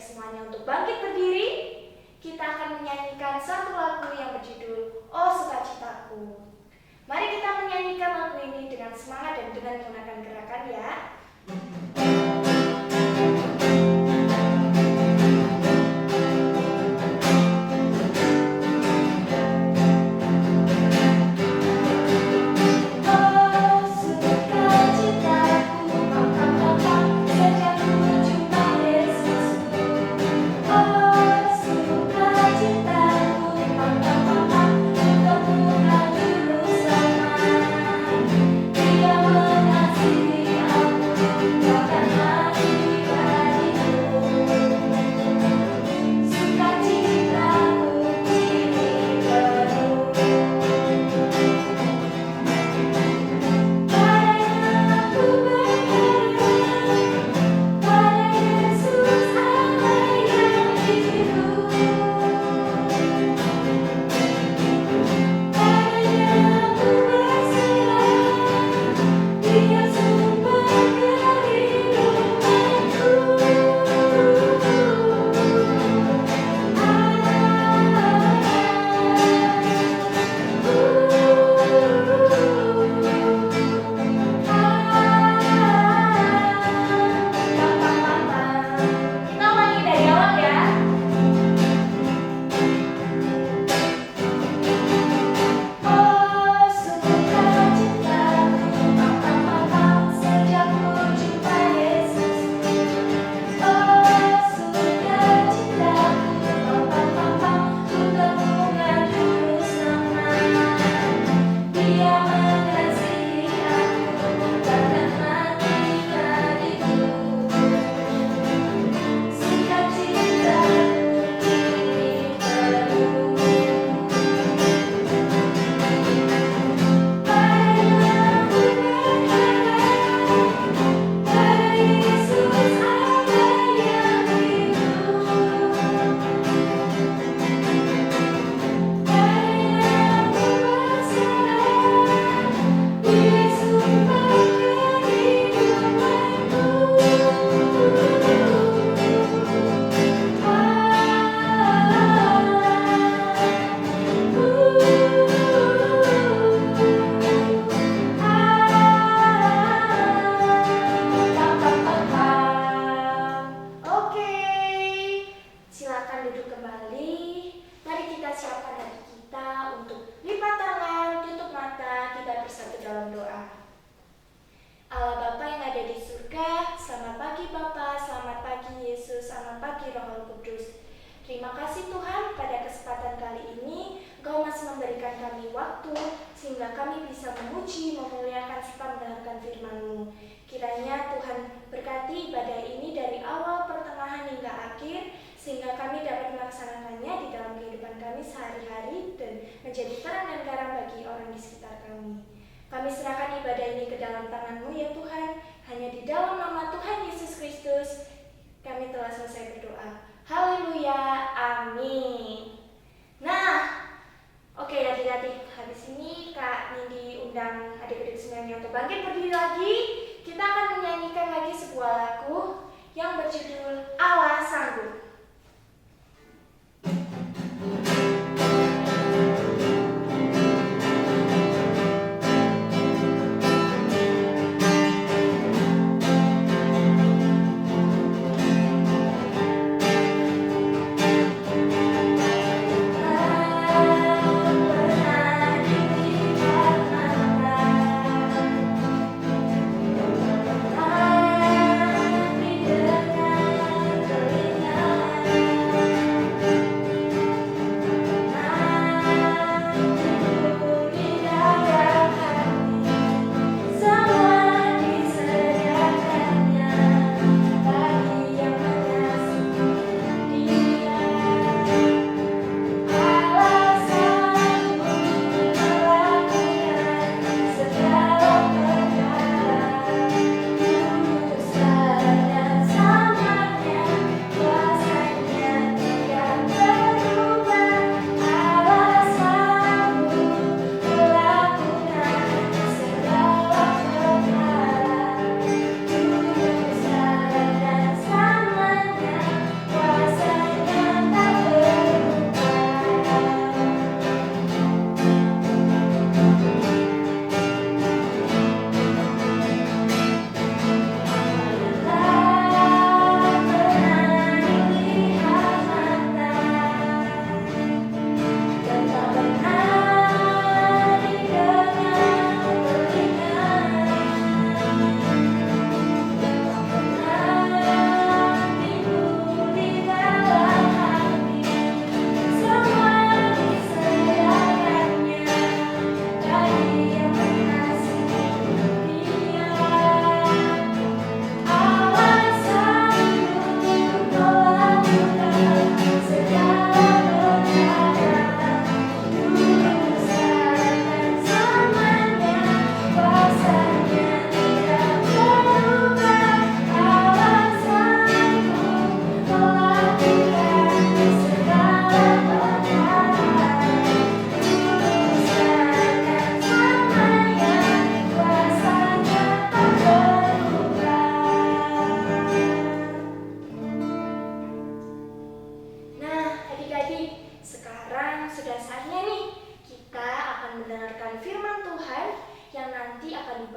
semuanya untuk bangkit berdiri. Kita akan menyanyikan satu lagu yang berjudul Oh Sukacitaku. Mari kita menyanyikan lagu ini dengan semangat dan dengan menggunakan gerakan ya. Terima kasih Tuhan, pada kesempatan kali ini Engkau masih memberikan kami waktu sehingga kami bisa memuji, memuliakan serta mendengarkan firman-Mu. Kiranya Tuhan berkati ibadah ini dari awal, pertengahan hingga akhir, sehingga kami dapat melaksanakannya di dalam kehidupan kami sehari-hari dan menjadi terang dan garam bagi orang di sekitar kami. Kami serahkan ibadah ini ke dalam tangan-Mu ya Tuhan. Hanya di dalam nama Tuhan Yesus Kristus kami telah selesai berdoa. Haleluya, amin. Nah, oke adik-adik, habis ini Kak Nindi undang adik-adik semuanya untuk bangkit berdiri lagi. Kita akan menyanyikan lagi sebuah lagu yang berjudul Allah Sanggup. Dengan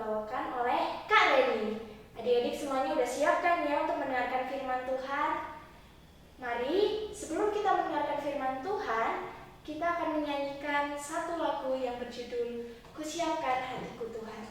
dibawakan oleh Kak Reni. Adik-adik semuanya udah siap kan ya untuk mendengarkan firman Tuhan? Mari, sebelum kita mendengarkan firman Tuhan, kita akan menyanyikan satu lagu yang berjudul Kusiapkan Hatiku Tuhan.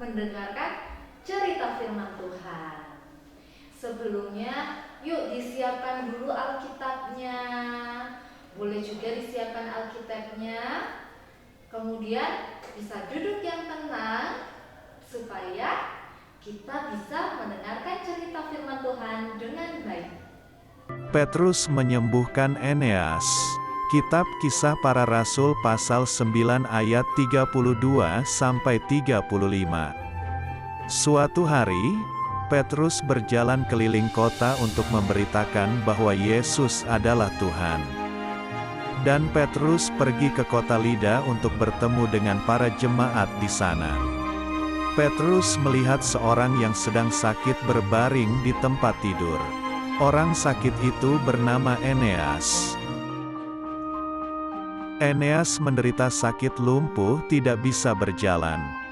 Mendengarkan cerita firman Tuhan. Sebelumnya, yuk disiapkan dulu Alkitabnya. Boleh juga disiapkan Alkitabnya. Kemudian bisa duduk yang tenang supaya kita bisa mendengarkan cerita firman Tuhan dengan baik. Petrus menyembuhkan Eneas. Kitab Kisah Para Rasul pasal 9 ayat 32-35. Suatu hari, Petrus berjalan keliling kota untuk memberitakan bahwa Yesus adalah Tuhan. Dan Petrus pergi ke kota Lida untuk bertemu dengan para jemaat di sana. Petrus melihat seorang yang sedang sakit berbaring di tempat tidur. Orang sakit itu bernama Eneas. Eneas menderita sakit lumpuh, tidak bisa berjalan.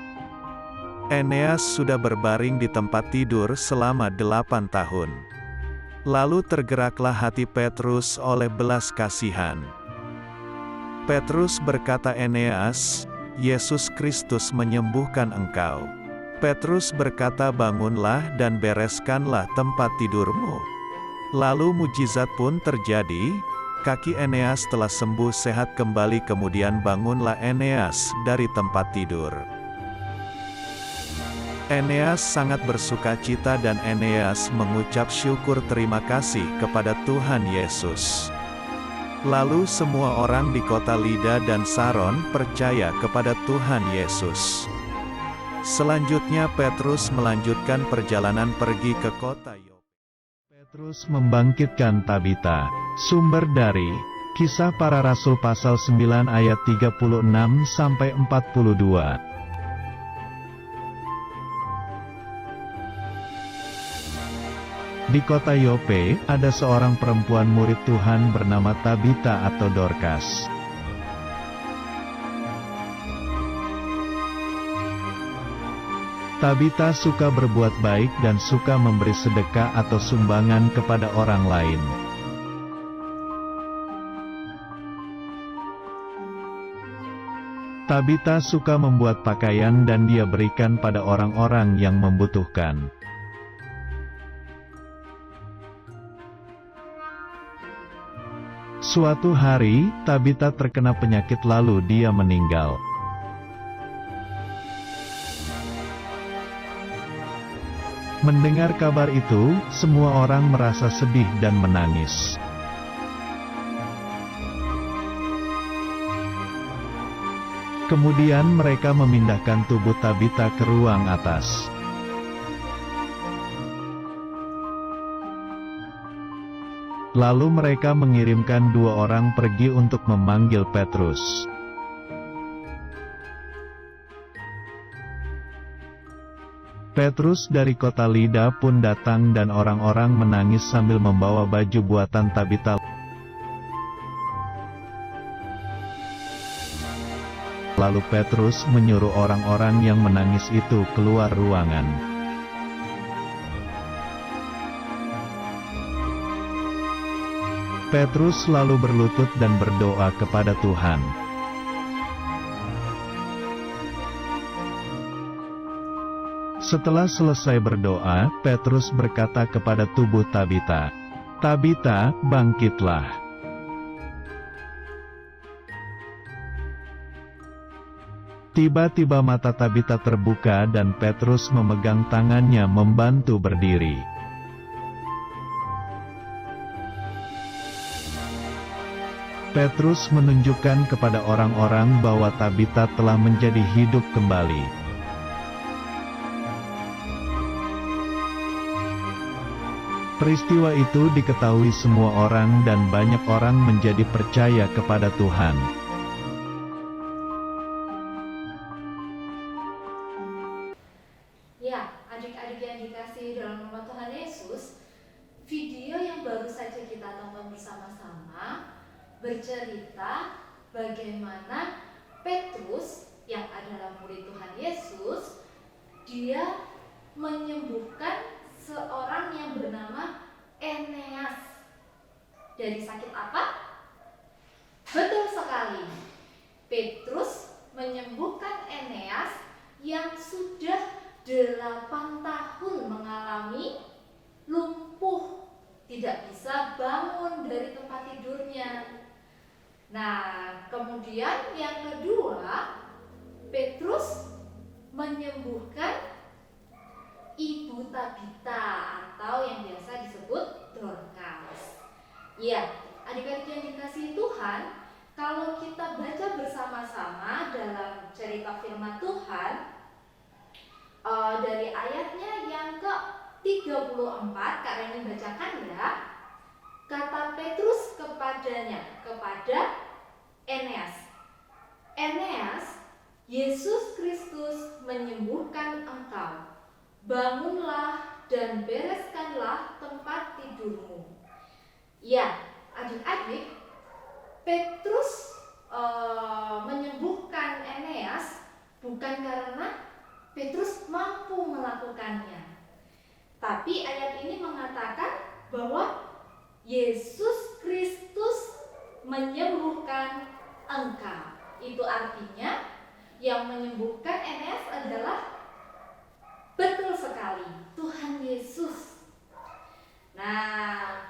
Eneas sudah berbaring di tempat tidur selama 8 tahun. Lalu tergeraklah hati Petrus oleh belas kasihan. Petrus berkata, "Eneas, Yesus Kristus menyembuhkan engkau." Petrus berkata, "Bangunlah dan bereskanlah tempat tidurmu." Lalu mujizat pun terjadi. Kaki Eneas telah sembuh sehat kembali, kemudian bangunlah Eneas dari tempat tidur. Eneas sangat bersuka cita dan Eneas mengucap syukur terima kasih kepada Tuhan Yesus. Lalu semua orang di kota Lida dan Saron percaya kepada Tuhan Yesus. Selanjutnya Petrus melanjutkan perjalanan pergi ke kota Yope. Petrus membangkitkan Tabita. Sumber dari Kisah Para Rasul pasal 9 ayat 36-42. Di kota Yope, ada seorang perempuan murid Tuhan bernama Tabita atau Dorcas. Tabita suka berbuat baik dan suka memberi sedekah atau sumbangan kepada orang lain. Tabita suka membuat pakaian dan dia berikan pada orang-orang yang membutuhkan. Suatu hari, Tabita terkena penyakit lalu dia meninggal. Mendengar kabar itu, semua orang merasa sedih dan menangis. Kemudian mereka memindahkan tubuh Tabita ke ruang atas. Lalu mereka mengirimkan 2 orang pergi untuk memanggil Petrus. Petrus dari kota Lida pun datang dan orang-orang menangis sambil membawa baju buatan Tabita. Lalu Petrus menyuruh orang-orang yang menangis itu keluar ruangan. Petrus lalu berlutut dan berdoa kepada Tuhan. Setelah selesai berdoa, Petrus berkata kepada tubuh Tabita, "Tabita, bangkitlah." Tiba-tiba mata Tabita terbuka dan Petrus memegang tangannya membantu berdiri. Petrus menunjukkan kepada orang-orang bahwa Tabita telah menjadi hidup kembali. Peristiwa itu diketahui semua orang dan banyak orang menjadi percaya kepada Tuhan. Ya, adik-adik yang dikasihi dalam nama Tuhan Yesus, video yang baru saja kita tonton bersama-sama bercerita bagaimana Petrus yang adalah murid Tuhan Yesus, dia menyembuhkan seorang yang bernama Eneas. Dari sakit apa? Betul sekali. Petrus menyembuhkan Eneas yang sudah 8 tahun mengalami lumpuh, tidak bisa bangun dari tempat tidurnya. Nah, kemudian yang kedua, Petrus menyembuhkan Ibu Tabita atau yang biasa disebut Dorcas. Ya, adik-adik yang dikasihi Tuhan, kalau kita baca bersama-sama dalam cerita firman Tuhan, dari ayatnya yang ke-34, Kak Reni bacakan ya. Kata Petrus kepada Eneas, "Eneas, Yesus Kristus menyembuhkan engkau. Bangunlah dan bereskanlah tempat tidurmu." Ya, adik-adik, Petrus menyembuhkan Eneas bukan karena Petrus mampu melakukannya, tapi ayat ini mengatakan bahwa Yesus Kristus menyembuhkan engkau. Itu artinya yang menyembuhkan Eneas adalah, betul sekali, Tuhan Yesus. Nah,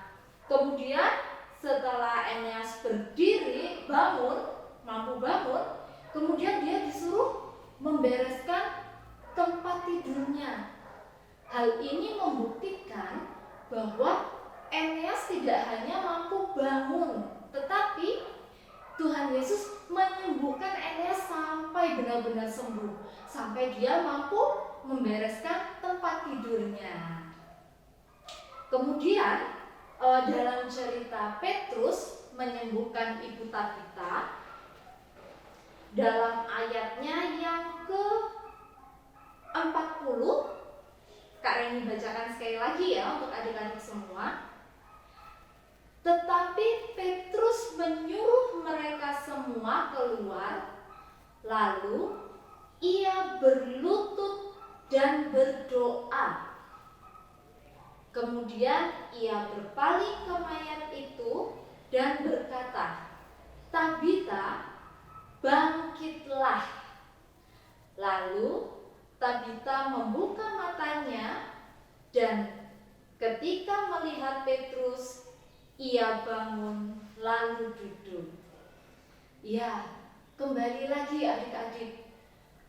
kemudian setelah Eneas berdiri, mampu bangun, kemudian dia disuruh membereskan tempat tidurnya. Hal ini membuktikan bahwa Eneas tidak hanya mampu bangun, tetapi Tuhan Yesus menyembuhkan Eneas sampai benar-benar sembuh, sampai dia mampu membereskan tempat tidurnya. Kemudian dalam cerita Petrus menyembuhkan Ibu Tabita, dalam ayatnya yang ke-40 Kak Reni bacakan sekali lagi ya untuk adik-adik semua. Tetapi Petrus menyuruh mereka semua keluar, lalu ia berlutut dan berdoa. Kemudian ia berpaling ke mayat itu dan berkata, "Tabita, bangkitlah." Lalu Tabita membuka matanya dan ketika melihat Petrus, ia bangun lalu duduk. Ya, kembali lagi adik-adik.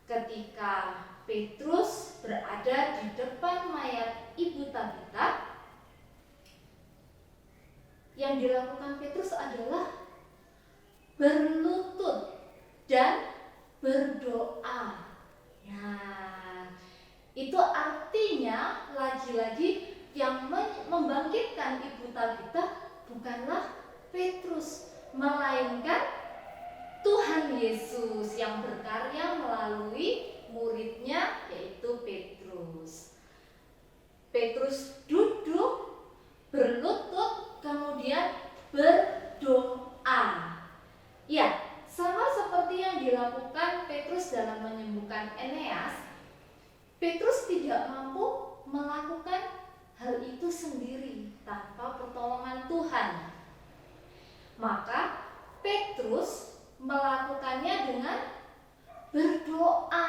Ketika Petrus berada di depan mayat Ibu Tabita, yang dilakukan Petrus adalah berlutut dan berdoa. Nah, itu artinya lagi-lagi yang membangkitkan Ibu Tabita bukanlah Petrus, melainkan Tuhan Yesus yang berkarya melalui muridnya yaitu Petrus. Petrus duduk, berlutut, kemudian berdoa. Ya, sama seperti yang dilakukan Petrus dalam menyembuhkan Eneas, Petrus tidak mampu melakukan hal itu sendiri tanpa pertolongan Tuhan. Maka Petrus melakukannya dengan berdoa,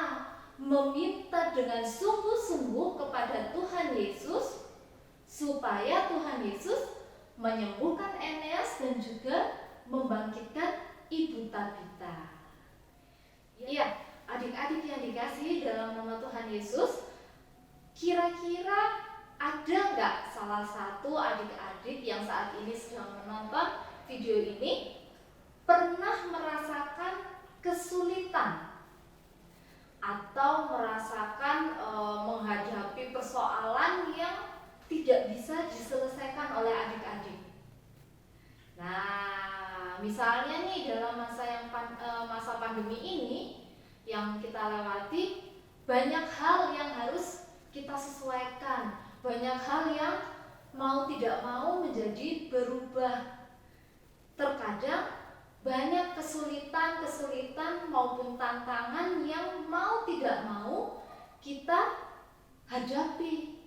meminta dengan sungguh-sungguh kepada Tuhan Yesus supaya Tuhan Yesus menyembuhkan Eneas dan juga membangkitkan Ibu Tabita. Ya, adik-adik yang dikasihi dalam nama Tuhan Yesus, kira-kira ada nggak salah satu adik-adik yang saat ini sedang menonton video ini pernah merasakan kesulitan atau merasakan menghadapi persoalan yang tidak bisa diselesaikan oleh adik-adik? Nah, misalnya nih dalam masa pandemi ini yang kita lewati, banyak hal yang harus kita sesuaikan. Banyak hal yang mau tidak mau menjadi berubah. Terkadang banyak kesulitan maupun tantangan yang mau tidak mau kita hadapi.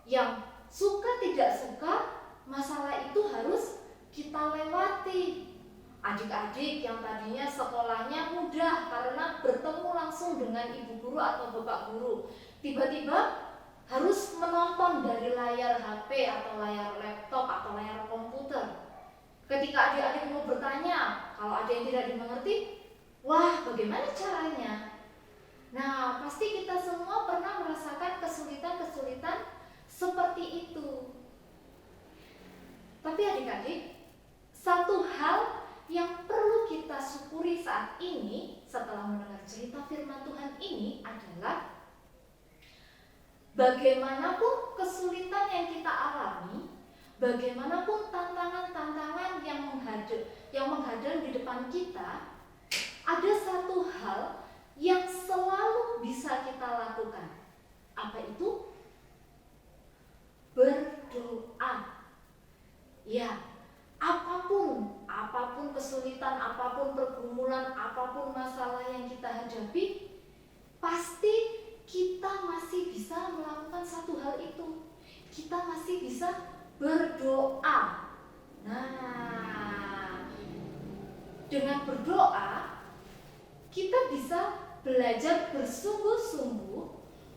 Yang suka tidak suka, masalah itu harus kita lewati. Adik-adik yang tadinya sekolahnya mudah karena bertemu langsung dengan ibu guru atau bapak guru, tiba-tiba harus menonton dari layar HP atau layar laptop atau layar komputer. Ketika adik-adik mau bertanya, kalau ada yang tidak dimengerti, wah bagaimana caranya? Nah, pasti kita semua pernah merasakan kesulitan-kesulitan seperti itu. Tapi adik-adik, satu hal yang perlu kita syukuri saat ini setelah mendengar cerita firman Tuhan ini adalah bagaimanapun kesulitan yang kita alami, bagaimanapun tantangan-tantangan yang menghadang di depan kita, ada satu hal yang selalu bisa kita lakukan. Apa itu? Berdoa. Ya, apapun kesulitan, apapun pergumulan, apapun masalah yang kita hadapi, pasti kita masih bisa melakukan satu hal itu. Kita masih bisa berdoa. Nah, dengan berdoa kita bisa belajar bersungguh-sungguh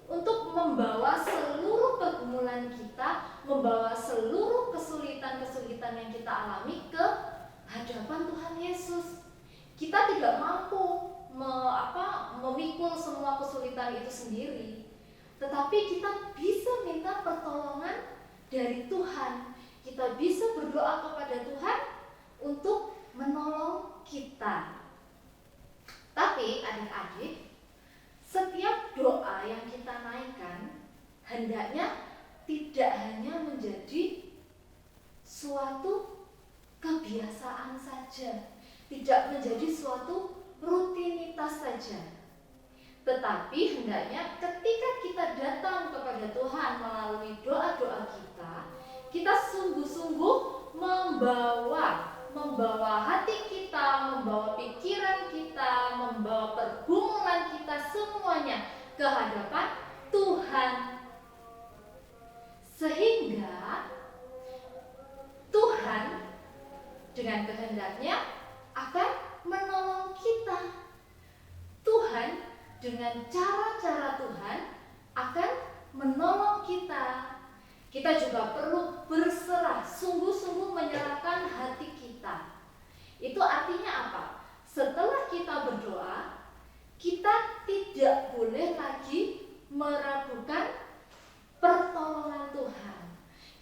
untuk membawa seluruh pergumulan kita, membawa seluruh kesulitan-kesulitan yang kita alami ke hadapan Tuhan Yesus. Kita tidak mampu memikul semua kesulitan itu sendiri, tetapi kita bisa minta pertolongan dari Tuhan. Kita bisa berdoa kepada Tuhan untuk menolong kita. Tapi adik-adik, setiap doa yang kita naikkan hendaknya tidak hanya menjadi suatu kebiasaan saja, tidak menjadi suatu rutinitas saja, Tetapi hendaknya ketika kita datang kepada Tuhan melalui doa-doa kita sungguh-sungguh membawa hati kita, membawa pikiran kita, membawa pergumulan kita semuanya ke hadapan Tuhan. Sehingga Tuhan dengan kehendaknya akan menolong kita. Tuhan dengan cara-cara Tuhan akan menolong kita. Kita juga perlu berserah, sungguh-sungguh menyerahkan hati kita. Itu artinya apa? Setelah kita berdoa, kita tidak boleh lagi meragukan pertolongan Tuhan.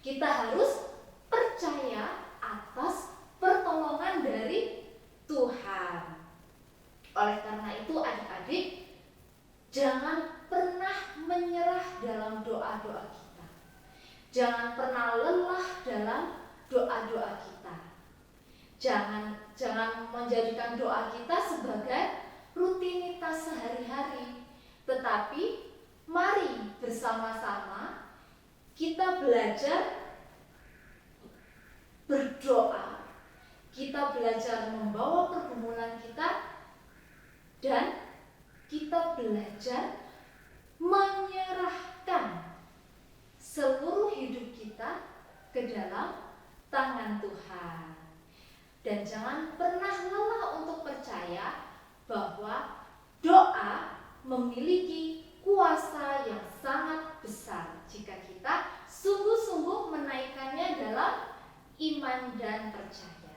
Kita harus percaya atas pertolongan dari Tuhan. Oleh karena itu adik-adik, jangan pernah menyerah dalam doa-doa kita. Jangan pernah lelah dalam doa-doa kita. Jangan menjadikan doa kita sebagai rutinitas sehari-hari. Tetapi mari bersama-sama kita belajar berdoa. Kita belajar membawa pergumulan kita dan kita belajar menyerahkan seluruh hidup kita ke dalam tangan Tuhan. Dan jangan pernah lelah untuk percaya bahwa doa memiliki kuasa yang sangat besar jika kita sungguh-sungguh menaikkannya dalam iman dan percaya.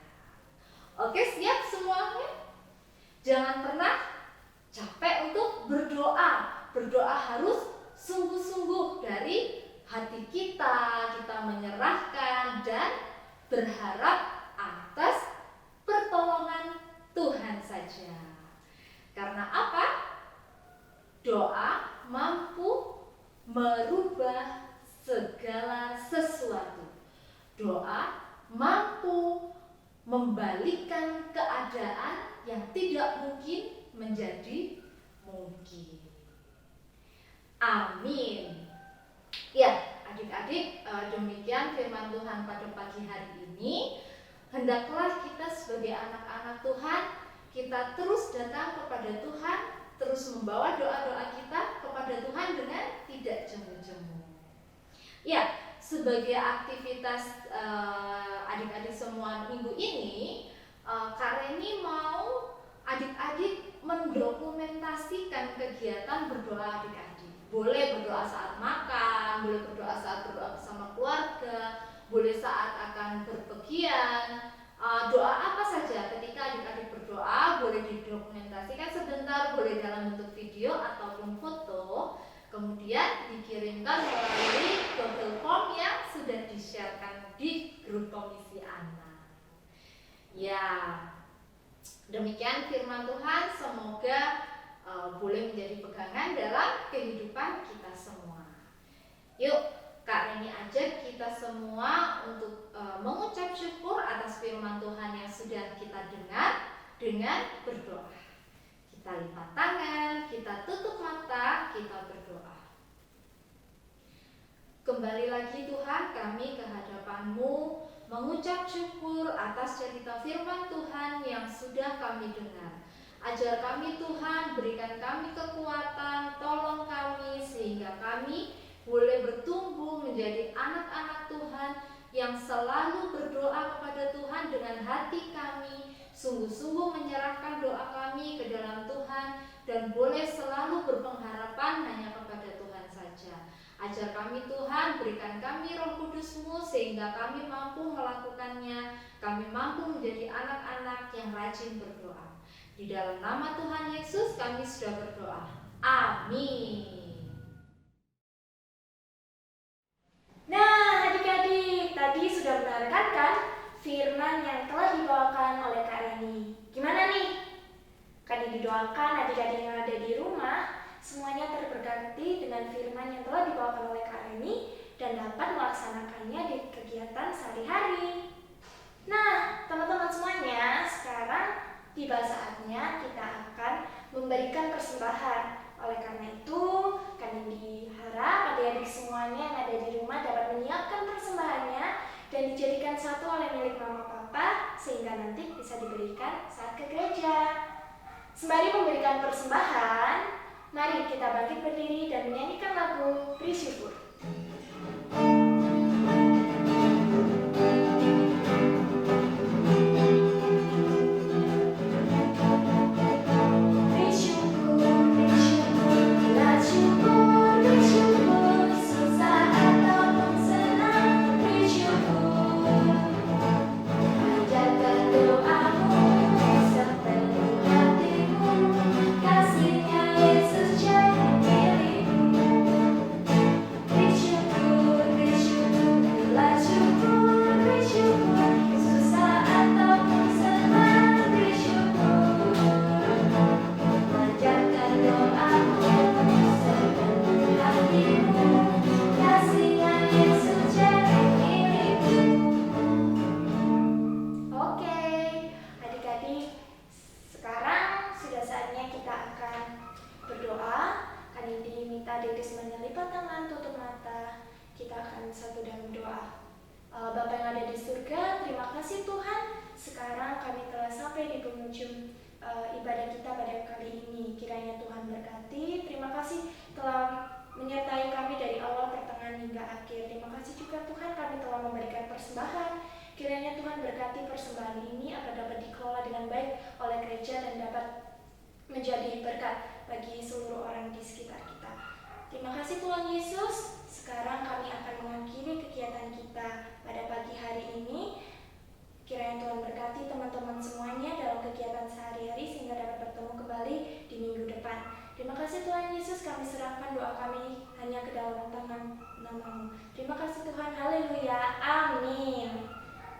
Oke, siap semuanya? Jangan pernah capek untuk berdoa. Berdoa harus sungguh-sungguh dari hati kita menyerahkan dan berharap atas pertolongan Tuhan saja. Karena apa? Doa mampu merubah segala sesuatu. Doa mampu membalikkan keadaan yang tidak mungkin menjadi mungkin. Amin. Ya, adik-adik, demikian firman Tuhan pada pagi hari ini. Hendaklah kita sebagai anak-anak Tuhan, kita terus datang kepada Tuhan, terus membawa doa-doa kita kepada Tuhan dengan tidak jemu-jemu. Ya, sebagai aktivitas adik-adik semua minggu ini, Kak Reni mau adik-adik mendokumentasikan kegiatan berdoa adik-adik. Boleh berdoa saat makan, boleh berdoa saat berdoa bersama keluarga, boleh saat akan berpergian. Doa apa saja ketika adik-adik berdoa boleh didokumentasikan sebentar, boleh dalam bentuk video ataupun foto, kemudian dikirimkan melalui Google Form yang sudah di-sharekan di grup komisi anak. Ya, demikian firman Tuhan, semoga boleh menjadi pegangan dalam kehidupan kita semua. Yuk, Kak Reni ajak kita semua untuk mengucap syukur atas firman Tuhan yang sudah kita dengar dengan berdoa. Kita lipat tangan, kita tutup mata, kita berdoa. Kembali lagi Tuhan, kami ke hadapan-Mu mengucap syukur atas cerita firman Tuhan yang sudah kami dengar. Ajar kami Tuhan, berikan kami kekuatan, tolong kami sehingga kami boleh bertumbuh menjadi anak-anak Tuhan yang selalu berdoa kepada Tuhan dengan hati kami, sungguh-sungguh menyerahkan doa kami ke dalam Tuhan dan boleh selalu berpengharapan hanya kepada Tuhan saja. Ajar kami Tuhan, berikan kami Roh Kudus-Mu sehingga kami mampu melakukannya, kami mampu menjadi anak-anak yang rajin berdoa. Di dalam nama Tuhan Yesus kami sudah berdoa. Amin. Nah, adik-adik, tadi sudah mendengarkan kan firman yang telah dibawakan oleh Kak Reni. Gimana nih? Kami didoakan adik-adik yang ada di rumah semuanya terberkati dengan firman yang telah dibawakan oleh Kak Reni dan dapat melaksanakannya di kegiatan sehari-hari. Nah, teman-teman semuanya, sekarang tiba saatnya kita akan memberikan persembahan. Oleh karena itu, kami diharap adik-adik semuanya yang ada di rumah dapat menyiapkan persembahannya dan dijadikan satu oleh milik mama papa sehingga nanti bisa diberikan saat ke gereja. Sembari memberikan persembahan, mari kita bangkit berdiri dan menyanyikan lagu Beri Syukur. Bapa yang ada di surga, terima kasih Tuhan. Sekarang kami telah sampai di penghujung ibadah kita pada kali ini. Kiranya Tuhan berkati. Terima kasih telah menyertai kami dari awal, pertengahan hingga akhir. Terima kasih juga Tuhan kami telah memberikan persembahan. Kiranya Tuhan berkati persembahan ini agar dapat dikelola dengan baik oleh gereja dan dapat menjadi berkat bagi seluruh orang di sekitar kita. Terima kasih Tuhan Yesus. Sekarang kami akan mengakhiri kegiatan kita pada pagi hari ini. Kiranya Tuhan berkati teman-teman semuanya dalam kegiatan sehari-hari sehingga dapat bertemu kembali di minggu depan. Terima kasih Tuhan Yesus, kami serahkan doa kami hanya ke dalam tangan nama-Mu. Terima kasih Tuhan, haleluya, amin.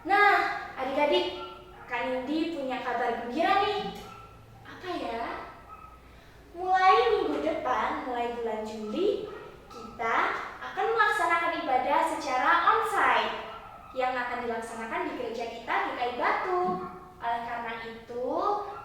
Nah, adik-adik, Kak Nindi punya kabar gembira nih. Apa ya? Mulai minggu depan, mulai bulan Juli, kita akan melaksanakan ibadah secara onsite yang akan dilaksanakan di gereja kita di GKI Batu. Oleh karena itu,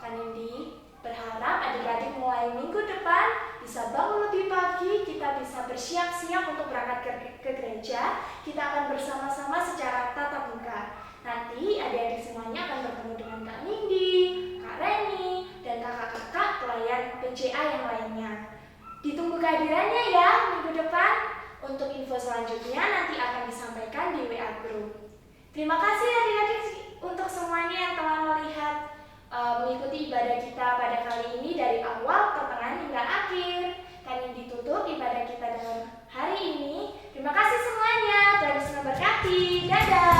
Kak Nindi berharap adik-adik mulai minggu depan bisa bangun lebih pagi, kita bisa bersiap-siap untuk berangkat ke gereja. Kita akan bersama-sama secara tatap muka. Nanti adik-adik semuanya akan bertemu dengan Kak Nindi, Kak Reni, dan kakak-kakak pelayan PCA yang lainnya. Ditunggu kehadirannya ya minggu depan. Untuk info selanjutnya nanti akan disampaikan di WA Group. Terima kasih adik-adik untuk semuanya yang telah mengikuti ibadah kita pada kali ini dari awal, pertengahan hingga akhir. Kami ditutup ibadah kita dalam hari ini. Terima kasih semuanya. Tuhan Yesus memberkati. Dadah.